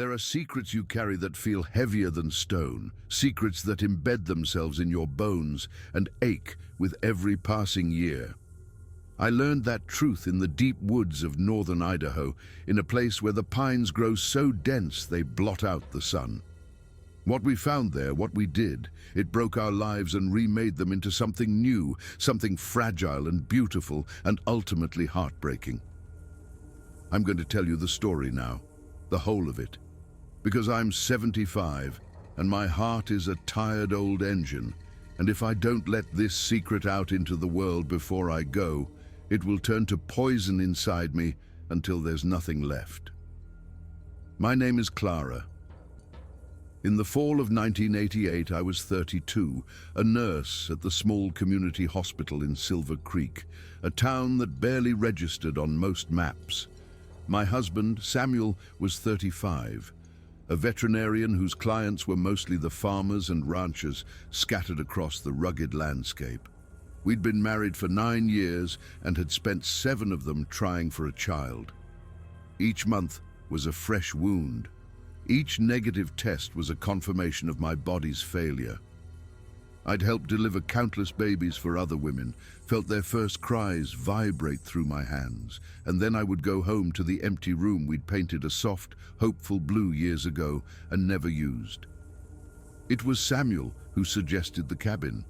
There are secrets you carry that feel heavier than stone, secrets that embed themselves in your bones and ache with every passing year. I learned that truth in the deep woods of northern Idaho, in a place where the pines grow so dense they blot out the sun. What we found there, what we did, it broke our lives and remade them into something new, something fragile and beautiful and ultimately heartbreaking. I'm going to tell you the story now, the whole of it, because I'm 75 and my heart is a tired old engine, and if I don't let this secret out into the world before I go, it will turn to poison inside me until there's nothing left. My name is Clara. In the fall of 1988, I was 32, a nurse at the small community hospital in Silver Creek, a town that barely registered on most maps. My husband, Samuel, was 35, a veterinarian whose clients were mostly the farmers and ranchers scattered across the rugged landscape. We'd been married for 9 years and had spent 7 of them trying for a child. Each month was a fresh wound. Each negative test was a confirmation of my body's failure. I'd helped deliver countless babies for other women, felt their first cries vibrate through my hands, and then I would go home to the empty room we'd painted a soft, hopeful blue years ago and never used. It was Samuel who suggested the cabin.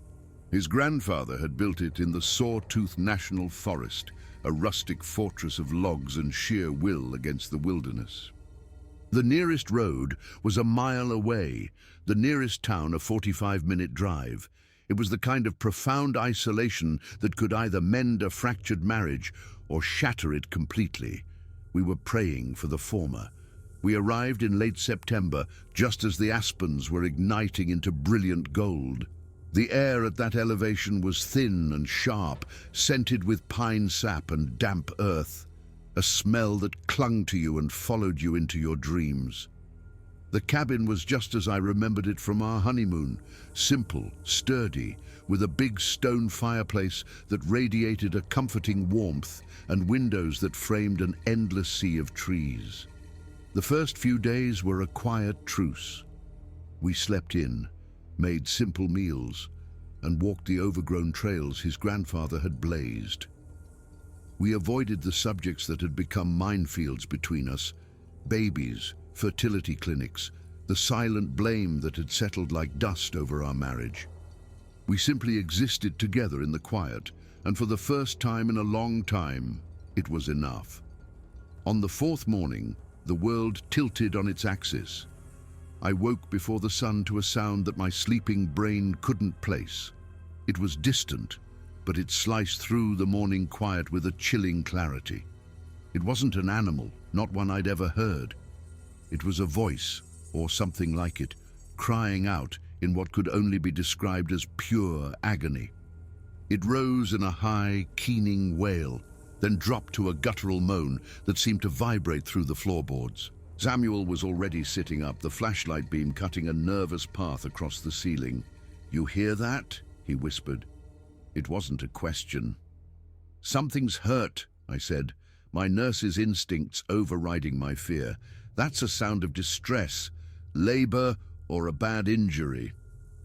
His grandfather had built it in the Sawtooth National Forest, a rustic fortress of logs and sheer will against the wilderness. The nearest road was a mile away, the nearest town a 45-minute drive. It was the kind of profound isolation that could either mend a fractured marriage or shatter it completely. We were praying for the former. We arrived in late September, just as the aspens were igniting into brilliant gold. The air at that elevation was thin and sharp, scented with pine sap and damp earth, a smell that clung to you and followed you into your dreams. The cabin was just as I remembered it from our honeymoon, simple, sturdy, with a big stone fireplace that radiated a comforting warmth and windows that framed an endless sea of trees. The first few days were a quiet truce. We slept in, made simple meals, and walked the overgrown trails his grandfather had blazed. We avoided the subjects that had become minefields between us: babies, fertility clinics, the silent blame that had settled like dust over our marriage. We simply existed together in the quiet, and for the first time in a long time, it was enough. On the 4th morning, the world tilted on its axis. I woke before the sun to a sound that my sleeping brain couldn't place. It was distant, but it sliced through the morning quiet with a chilling clarity. It wasn't an animal, not one I'd ever heard. It was a voice, or something like it, crying out in what could only be described as pure agony. It rose in a high, keening wail, then dropped to a guttural moan that seemed to vibrate through the floorboards. Samuel was already sitting up, the flashlight beam cutting a nervous path across the ceiling. "You hear that?" he whispered. It wasn't a question. "Something's hurt," I said, my nurse's instincts overriding my fear. "That's a sound of distress, labor, or a bad injury."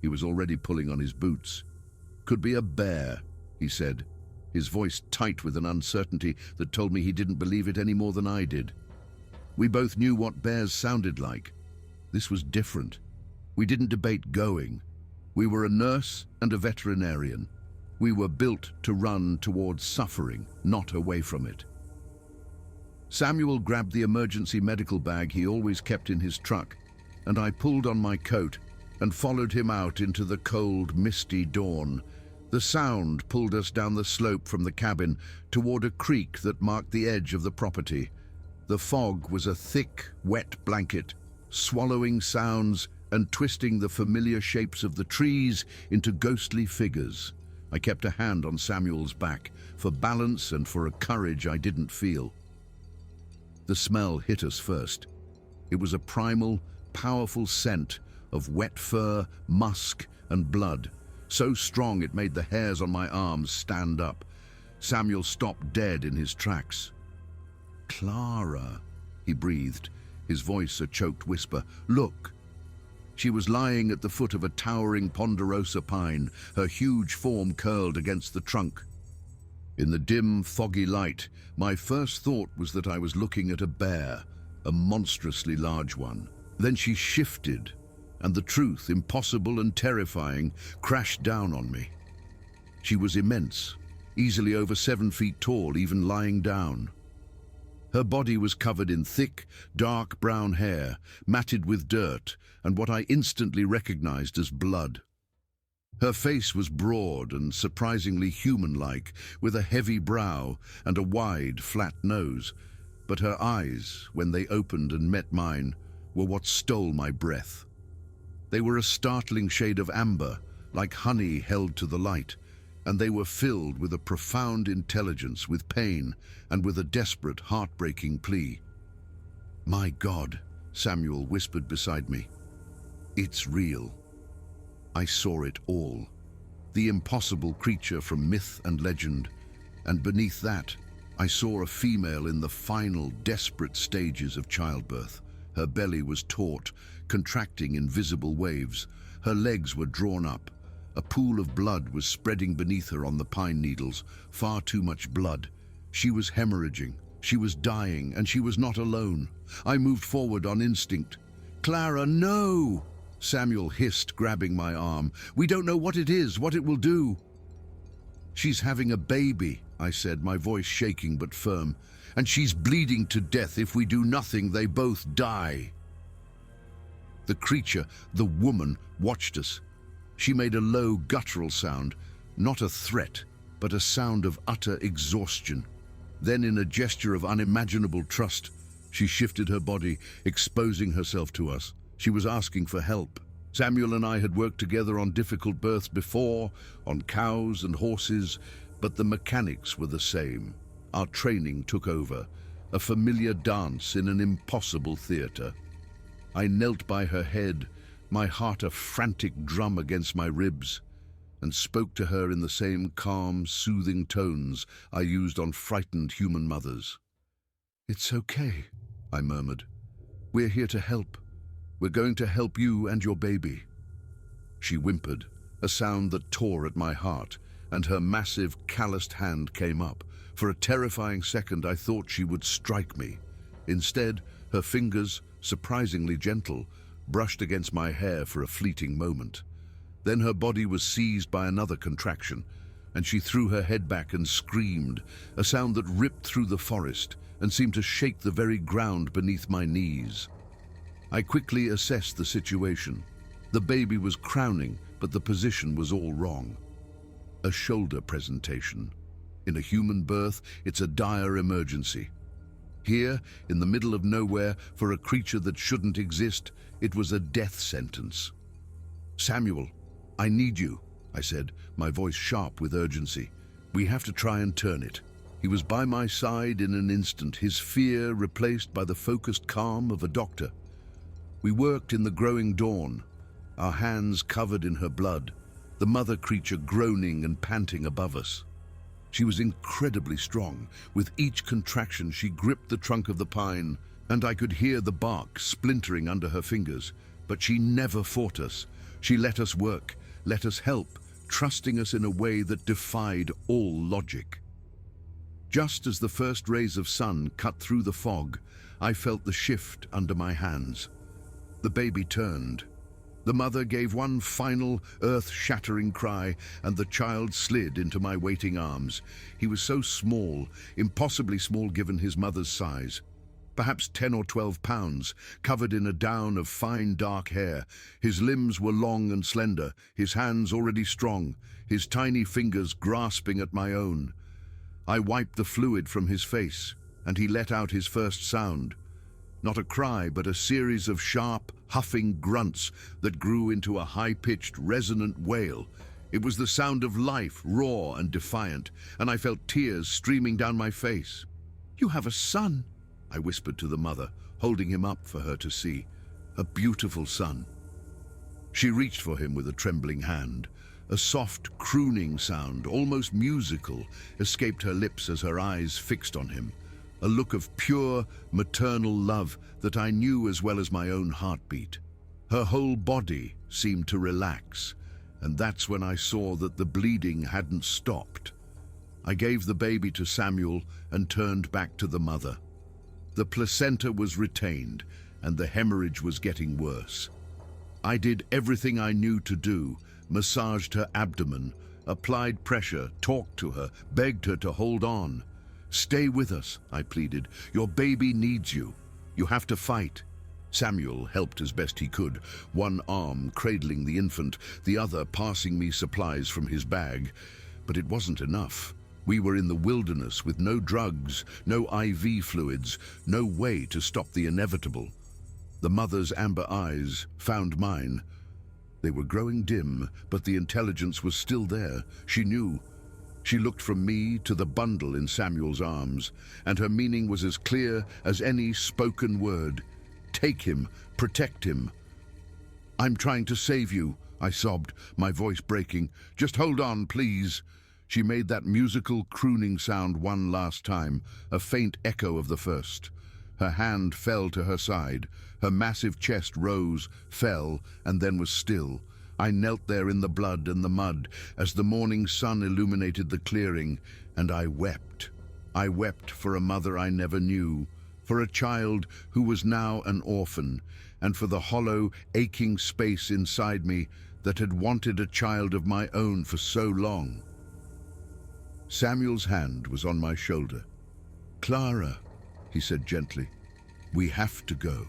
He was already pulling on his boots. "Could be a bear," he said, his voice tight with an uncertainty that told me he didn't believe it any more than I did. We both knew what bears sounded like. This was different. We didn't debate going. We were a nurse and a veterinarian. We were built to run towards suffering, not away from it. Samuel grabbed the emergency medical bag he always kept in his truck, and I pulled on my coat and followed him out into the cold, misty dawn. The sound pulled us down the slope from the cabin toward a creek that marked the edge of the property. The fog was a thick, wet blanket, swallowing sounds and twisting the familiar shapes of the trees into ghostly figures. I kept a hand on Samuel's back, for balance and for a courage I didn't feel. The smell hit us first. It was a primal, powerful scent of wet fur, musk, and blood, so strong it made the hairs on my arms stand up. Samuel stopped dead in his tracks. "Clara," he breathed, his voice a choked whisper. "Look!" She was lying at the foot of a towering ponderosa pine, her huge form curled against the trunk. In the dim, foggy light, my first thought was that I was looking at a bear, a monstrously large one. Then she shifted, and the truth, impossible and terrifying, crashed down on me. She was immense, easily over 7 feet tall, even lying down. Her body was covered in thick, dark brown hair, matted with dirt, and what I instantly recognized as blood. Her face was broad and surprisingly human-like, with a heavy brow and a wide, flat nose, but her eyes, when they opened and met mine, were what stole my breath. They were a startling shade of amber, like honey held to the light, and they were filled with a profound intelligence, with pain, and with a desperate, heartbreaking plea. "My God," Samuel whispered beside me. "It's real." I saw it all. The impossible creature from myth and legend, and beneath that, I saw a female in the final, desperate stages of childbirth. Her belly was taut, contracting in visible waves. Her legs were drawn up. A pool of blood was spreading beneath her on the pine needles, far too much blood. She was hemorrhaging, she was dying, and she was not alone. I moved forward on instinct. "Clara, no!" Samuel hissed, grabbing my arm. "We don't know what it is, what it will do." "She's having a baby," I said, my voice shaking but firm. "And she's bleeding to death. If we do nothing, they both die." The creature, the woman, watched us. She made a low, guttural sound, not a threat, but a sound of utter exhaustion. Then, in a gesture of unimaginable trust, she shifted her body, exposing herself to us. She was asking for help. Samuel and I had worked together on difficult births before, on cows and horses, but the mechanics were the same. Our training took over, a familiar dance in an impossible theater. I knelt by her head, my heart a frantic drum against my ribs, and spoke to her in the same calm, soothing tones I used on frightened human mothers. "It's okay," I murmured. "We're here to help. We're going to help you and your baby." She whimpered, a sound that tore at my heart, and her massive, calloused hand came up. For a terrifying second, I thought she would strike me. Instead, her fingers, surprisingly gentle, brushed against my hair for a fleeting moment. Then her body was seized by another contraction, and she threw her head back and screamed, a sound that ripped through the forest and seemed to shake the very ground beneath my knees. I quickly assessed the situation. The baby was crowning, but the position was all wrong. A shoulder presentation. In a human birth, it's a dire emergency. Here, in the middle of nowhere, for a creature that shouldn't exist, it was a death sentence. "Samuel, I need you," I said, my voice sharp with urgency. "We have to try and turn it." He was by my side in an instant, his fear replaced by the focused calm of a doctor. We worked in the growing dawn, our hands covered in her blood, the mother creature groaning and panting above us. She was incredibly strong. With each contraction, she gripped the trunk of the pine, and I could hear the bark splintering under her fingers. But she never fought us. She let us work, let us help, trusting us in a way that defied all logic. Just as the first rays of sun cut through the fog, I felt the shift under my hands. The baby turned. The mother gave one final, earth-shattering cry, and the child slid into my waiting arms. He was so small, impossibly small given his mother's size. Perhaps 10 or 12 pounds, covered in a down of fine dark hair. His limbs were long and slender, his hands already strong, his tiny fingers grasping at my own. I wiped the fluid from his face, and he let out his first sound. Not a cry, but a series of sharp, huffing grunts that grew into a high-pitched, resonant wail. It was the sound of life, raw and defiant, and I felt tears streaming down my face. "You have a son," I whispered to the mother, holding him up for her to see. "A beautiful son." She reached for him with a trembling hand. A soft, crooning sound, almost musical, escaped her lips as her eyes fixed on him. a look of pure, maternal love that I knew as well as my own heartbeat. Her whole body seemed to relax, and that's when I saw that the bleeding hadn't stopped. I gave the baby to Samuel and turned back to the mother. The placenta was retained, and the hemorrhage was getting worse. I did everything I knew to do, massaged her abdomen, applied pressure, talked to her, begged her to hold on. "Stay with us," I pleaded. "Your baby needs you. You have to fight." Samuel helped as best he could, one arm cradling the infant, the other passing me supplies from his bag. But it wasn't enough. We were in the wilderness with no drugs, no IV fluids, no way to stop the inevitable. The mother's amber eyes found mine. They were growing dim, but the intelligence was still there. She knew. She looked from me to the bundle in Samuel's arms, and her meaning was as clear as any spoken word. "Take him, protect him." "I'm trying to save you," I sobbed, my voice breaking. "Just hold on, please." She made that musical crooning sound one last time, a faint echo of the first. Her hand fell to her side. Her massive chest rose, fell, and then was still. I knelt there in the blood and the mud as the morning sun illuminated the clearing, and I wept. I wept for a mother I never knew, for a child who was now an orphan, and for the hollow, aching space inside me that had wanted a child of my own for so long. Samuel's hand was on my shoulder. "Clara," he said gently, "we have to go."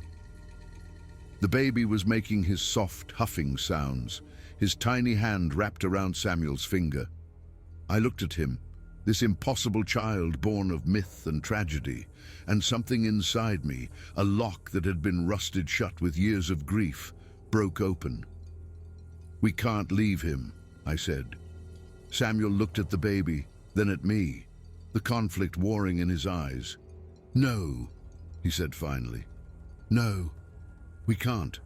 The baby was making his soft, huffing sounds, his tiny hand wrapped around Samuel's finger. I looked at him, this impossible child born of myth and tragedy, and something inside me, a lock that had been rusted shut with years of grief, broke open. "We can't leave him," I said. Samuel looked at the baby, then at me, the conflict warring in his eyes. "No," he said finally. "No. We can't."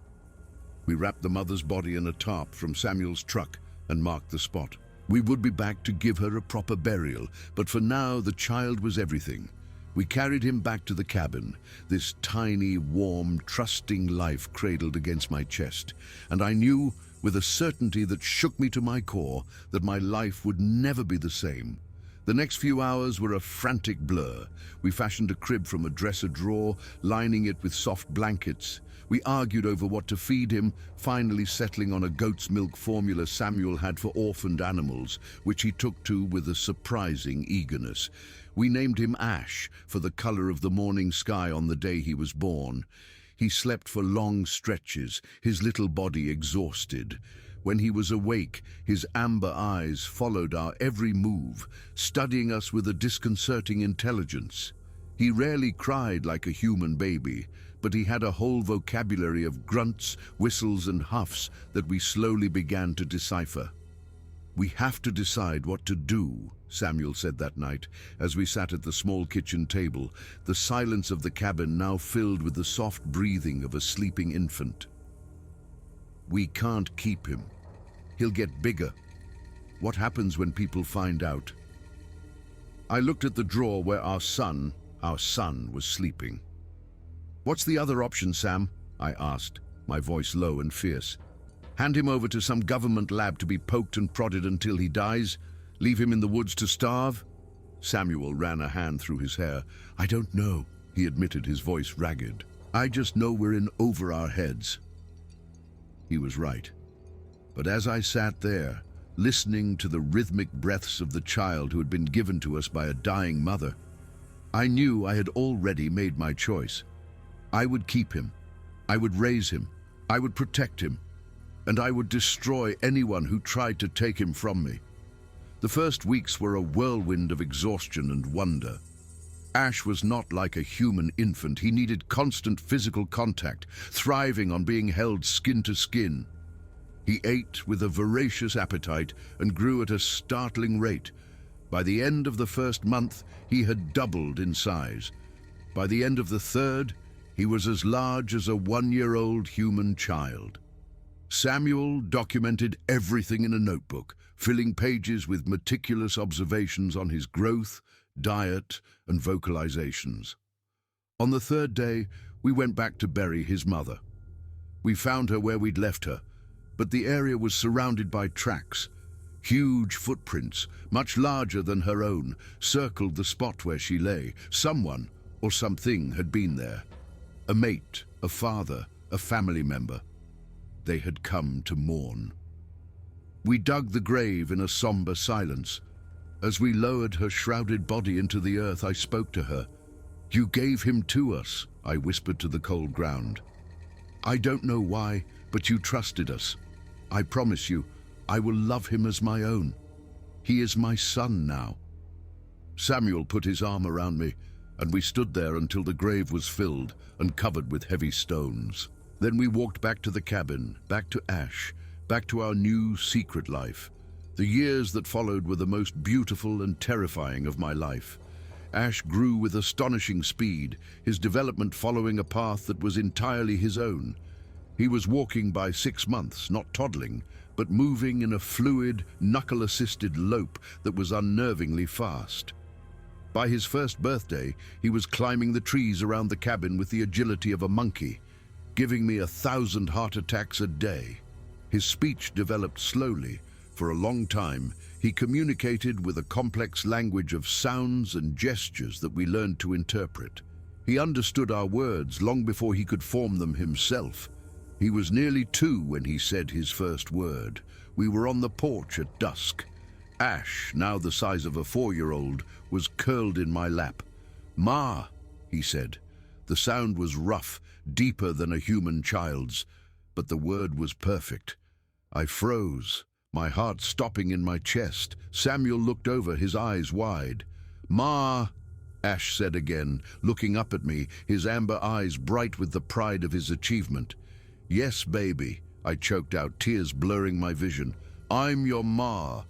We wrapped the mother's body in a tarp from Samuel's truck and marked the spot. We would be back to give her a proper burial, but for now the child was everything. We carried him back to the cabin, this tiny, warm, trusting life cradled against my chest, and I knew, with a certainty that shook me to my core, that my life would never be the same. The next few hours were a frantic blur. We fashioned a crib from a dresser drawer, lining it with soft blankets. We argued over what to feed him, finally settling on a goat's milk formula Samuel had for orphaned animals, which he took to with a surprising eagerness. We named him Ash, for the color of the morning sky on the day he was born. He slept for long stretches, his little body exhausted. When he was awake, his amber eyes followed our every move, studying us with a disconcerting intelligence. He rarely cried like a human baby, but he had a whole vocabulary of grunts, whistles, and huffs that we slowly began to decipher. "We have to decide what to do," Samuel said that night, as we sat at the small kitchen table, the silence of the cabin now filled with the soft breathing of a sleeping infant. "We can't keep him. He'll get bigger. What happens when people find out?" I looked at the drawer where our son was sleeping. "What's the other option, Sam?" I asked, my voice low and fierce. "Hand him over to some government lab to be poked and prodded until he dies? Leave him in the woods to starve?" Samuel ran a hand through his hair. "I don't know," he admitted, his voice ragged. "I just know we're in over our heads." He was right. But as I sat there, listening to the rhythmic breaths of the child who had been given to us by a dying mother, I knew I had already made my choice. I would keep him. I would raise him. I would protect him. And I would destroy anyone who tried to take him from me. The first weeks were a whirlwind of exhaustion and wonder. Ash was not like a human infant. He needed constant physical contact, thriving on being held skin to skin. He ate with a voracious appetite and grew at a startling rate. By the end of the first month, he had doubled in size. By the end of the third, he was as large as a 1-year-old human child. Samuel documented everything in a notebook, filling pages with meticulous observations on his growth, diet, and vocalizations. On the third day, we went back to bury his mother. We found her where we'd left her, but the area was surrounded by tracks. Huge footprints, much larger than her own, circled the spot where she lay. Someone or something had been there. A mate, a father, a family member. They had come to mourn. We dug the grave in a somber silence. As we lowered her shrouded body into the earth, I spoke to her. "You gave him to us," I whispered to the cold ground. "I don't know why, but you trusted us. I promise you, I will love him as my own. He is my son now." Samuel put his arm around me, and we stood there until the grave was filled and covered with heavy stones. Then we walked back to the cabin, back to Ash, back to our new secret life. The years that followed were the most beautiful and terrifying of my life. Ash grew with astonishing speed, his development following a path that was entirely his own. He was walking by 6 months, not toddling, but moving in a fluid, knuckle-assisted lope that was unnervingly fast. By his first birthday, he was climbing the trees around the cabin with the agility of a monkey, giving me 1,000 heart attacks a day. His speech developed slowly. For a long time, he communicated with a complex language of sounds and gestures that we learned to interpret. He understood our words long before he could form them himself. He was nearly 2 when he said his first word. We were on the porch at dusk. Ash, now the size of a 4-year-old, was curled in my lap. "Ma," he said. The sound was rough, deeper than a human child's, but the word was perfect. I froze, my heart stopping in my chest. Samuel looked over, his eyes wide. "Ma," Ash said again, looking up at me, his amber eyes bright with the pride of his achievement. "Yes, baby," I choked out, tears blurring my vision. "I'm your ma."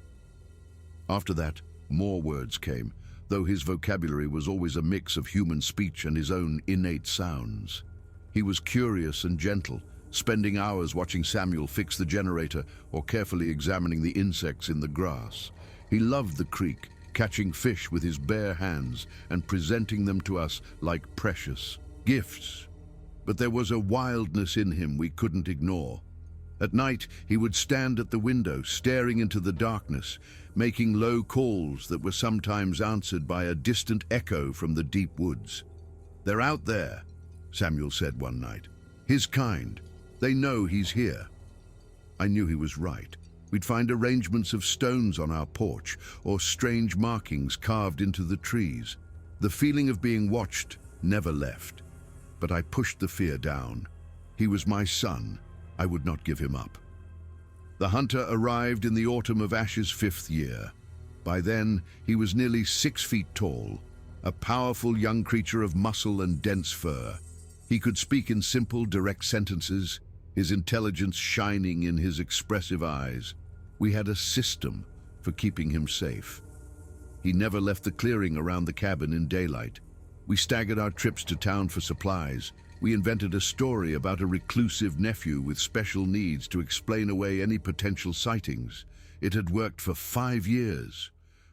After that, more words came, though his vocabulary was always a mix of human speech and his own innate sounds. He was curious and gentle, spending hours watching Samuel fix the generator or carefully examining the insects in the grass. He loved the creek, catching fish with his bare hands and presenting them to us like precious gifts. But there was a wildness in him we couldn't ignore. At night, he would stand at the window, staring into the darkness, making low calls that were sometimes answered by a distant echo from the deep woods. "They're out there," Samuel said one night. "His kind. They know he's here." I knew he was right. We'd find arrangements of stones on our porch or strange markings carved into the trees. The feeling of being watched never left. But I pushed the fear down. He was my son. I would not give him up. The hunter arrived in the autumn of Ash's 5th year. By then, he was nearly 6 feet tall, a powerful young creature of muscle and dense fur. He could speak in simple, direct sentences, his intelligence shining in his expressive eyes. We had a system for keeping him safe. He never left the clearing around the cabin in daylight. We staggered our trips to town for supplies. We invented a story about a reclusive nephew with special needs to explain away any potential sightings. It had worked for 5 years.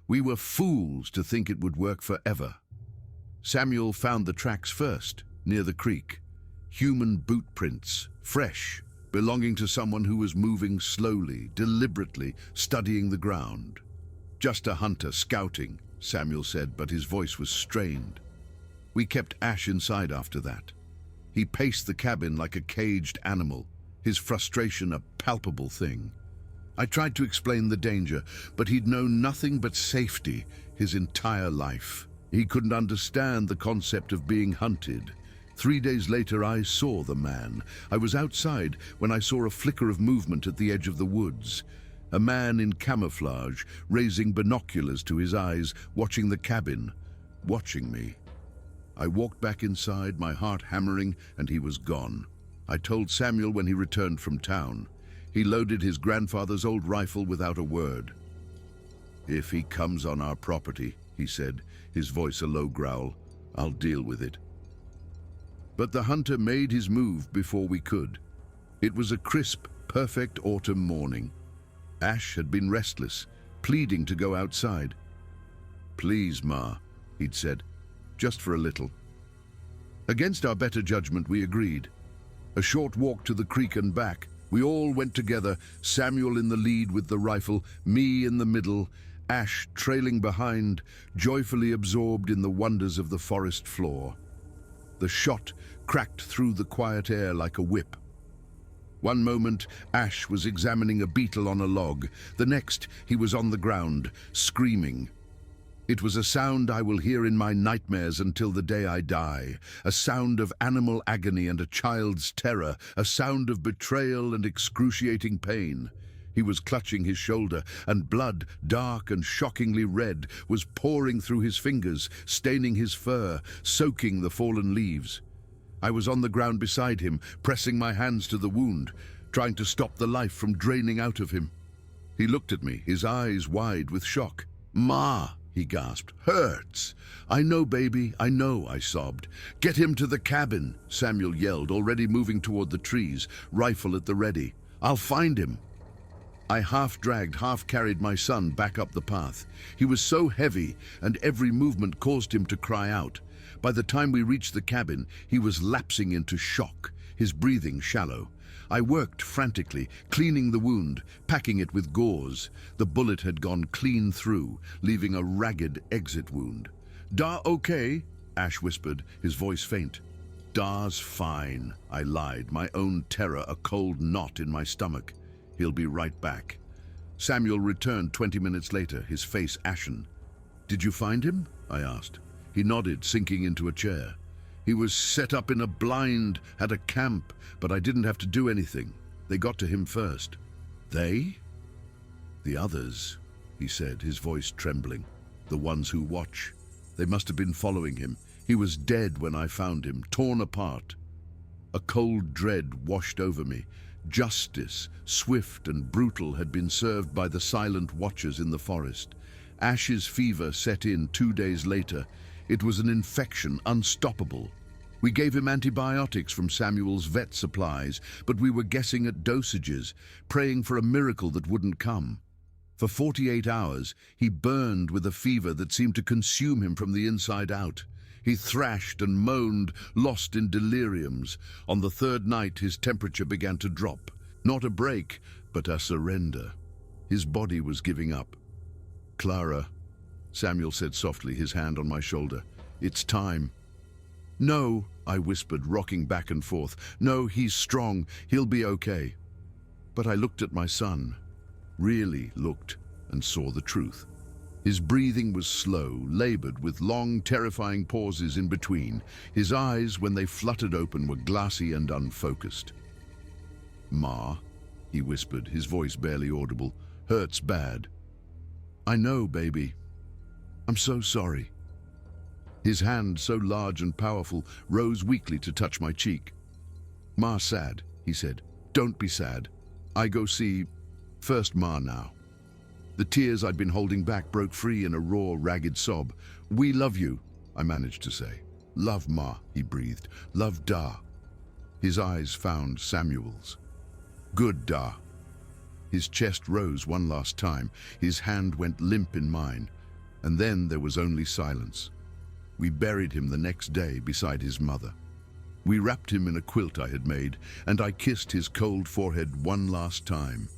We were fools to think it would work forever. Samuel found the tracks first, near the creek. Human boot prints, fresh, belonging to someone who was moving slowly, deliberately, studying the ground. "Just a hunter scouting," Samuel said, but his voice was strained. We kept Ash inside after that. He paced the cabin like a caged animal, his frustration a palpable thing. I tried to explain the danger, but he'd known nothing but safety his entire life. He couldn't understand the concept of being hunted. 3 days later, I saw the man. I was outside when I saw a flicker of movement at the edge of the woods. A man in camouflage, raising binoculars to his eyes, watching the cabin, watching me. I walked back inside, my heart hammering, and he was gone. I told Samuel when he returned from town. He loaded his grandfather's old rifle without a word. "If he comes on our property," he said, his voice a low growl, "I'll deal with it." But the hunter made his move before we could. It was a crisp, perfect autumn morning. Ash had been restless, pleading to go outside. "Please, Ma," he'd said. Just for a little. Against our better judgment, we agreed. A short walk to the creek and back. We all went together, Samuel in the lead with the rifle, me in the middle, Ash trailing behind, joyfully absorbed in the wonders of the forest floor. The shot cracked through the quiet air like a whip. One moment, Ash was examining a beetle on a log. The next, he was on the ground, screaming. It was a sound I will hear in my nightmares until the day I die, a sound of animal agony and a child's terror, a sound of betrayal and excruciating pain. He was clutching his shoulder, and blood, dark and shockingly red, was pouring through his fingers, staining his fur, soaking the fallen leaves. I was on the ground beside him, pressing my hands to the wound, trying to stop the life from draining out of him. He looked at me, his eyes wide with shock. "Ma," he gasped. "Hurts." "I know, baby, I know," I sobbed. "Get him to the cabin," Samuel yelled, already moving toward the trees, rifle at the ready. "I'll find him." I half-dragged, half-carried my son back up the path. He was so heavy, and every movement caused him to cry out. By the time we reached the cabin, he was lapsing into shock, his breathing shallow. I worked frantically, cleaning the wound, packing it with gauze. The bullet had gone clean through, leaving a ragged exit wound. "Da okay?" Ash whispered, his voice faint. "Da's fine," I lied, my own terror a cold knot in my stomach. "He'll be right back." Samuel returned 20 minutes later, his face ashen. "Did you find him?" I asked. He nodded, sinking into a chair. "He was set up in a blind, at a camp, but I didn't have to do anything. They got to him first." "They?" "The others," he said, his voice trembling. "The ones who watch. They must have been following him. He was dead when I found him, torn apart." A cold dread washed over me. Justice, swift and brutal, had been served by the silent watchers in the forest. Ash's fever set in 2 days later. It was an infection, unstoppable. We gave him antibiotics from Samuel's vet supplies, but we were guessing at dosages, praying for a miracle that wouldn't come. For 48 hours, he burned with a fever that seemed to consume him from the inside out. He thrashed and moaned, lost in deliriums. On the third night, his temperature began to drop. Not a break, but a surrender. His body was giving up. "Clara," Samuel said softly, his hand on my shoulder, "it's time." "No," I whispered, rocking back and forth. "No, he's strong. He'll be okay." But I looked at my son, really looked, and saw the truth. His breathing was slow, labored, with long, terrifying pauses in between. His eyes, when they fluttered open, were glassy and unfocused. "Ma," he whispered, his voice barely audible, "hurts bad." "I know, baby. I'm so sorry." His hand, so large and powerful, rose weakly to touch my cheek. "Ma's sad," he said. "Don't be sad. I go see first Ma now." The tears I'd been holding back broke free in a raw, ragged sob. "We love you," I managed to say. "Love Ma," he breathed. "Love Da." His eyes found Samuel's. "Good, Da." His chest rose one last time. His hand went limp in mine. And then there was only silence. We buried him the next day beside his mother. We wrapped him in a quilt I had made, and I kissed his cold forehead one last time.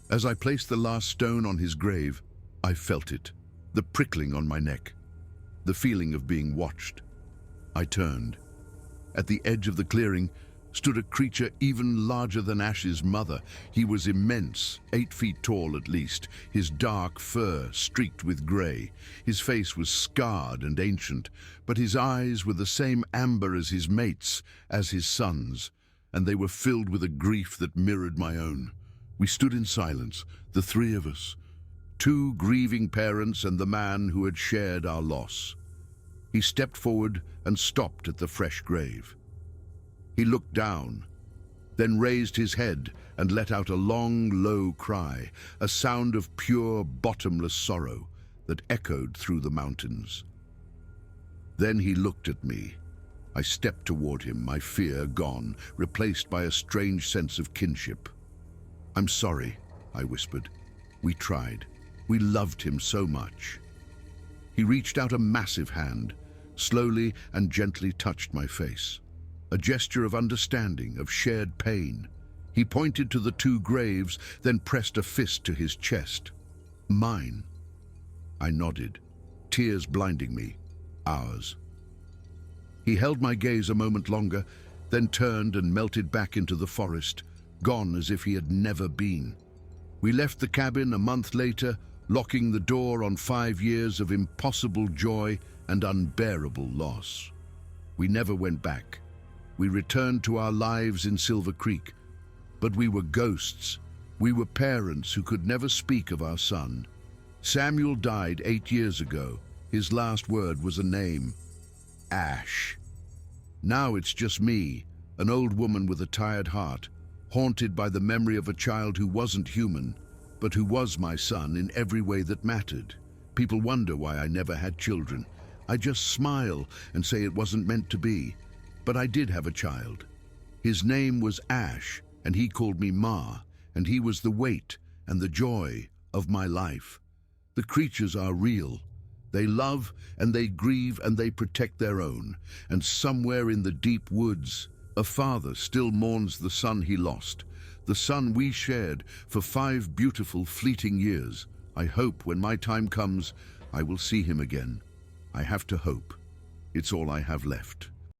As I placed the last stone on his grave, I felt it, the prickling on my neck, the feeling of being watched. I turned. At the edge of the clearing stood a creature even larger than Ash's mother. He was immense, 8 feet tall at least, his dark fur streaked with gray. His face was scarred and ancient, but his eyes were the same amber as his mates, as his son's, and they were filled with a grief that mirrored my own. We stood in silence, the three of us, 2 grieving parents and the man who had shared our loss. He stepped forward and stopped at the fresh grave. He looked down, then raised his head and let out a long, low cry, a sound of pure, bottomless sorrow that echoed through the mountains. Then he looked at me. I stepped toward him, my fear gone, replaced by a strange sense of kinship. "I'm sorry," I whispered. "We tried. We loved him so much." He reached out a massive hand, slowly and gently touched my face. A gesture of understanding, of shared pain. He pointed to the two graves, then pressed a fist to his chest. Mine. I nodded, tears blinding me. Ours. He held my gaze a moment longer, then turned and melted back into the forest, gone as if he had never been. We left the cabin a month later, locking the door on 5 years of impossible joy and unbearable loss. We never went back. We returned to our lives in Silver Creek, but we were ghosts. We were parents who could never speak of our son. Samuel died 8 years ago. His last word was a name: Ash. Now it's just me, an old woman with a tired heart, haunted by the memory of a child who wasn't human, but who was my son in every way that mattered. People wonder why I never had children. I just smile and say it wasn't meant to be. But I did have a child. His name was Ash, and he called me Ma, and he was the weight and the joy of my life. The creatures are real. They love and they grieve and they protect their own. And somewhere in the deep woods, a father still mourns the son he lost, the son we shared for 5 beautiful, fleeting years. I hope when my time comes, I will see him again. I have to hope. It's all I have left.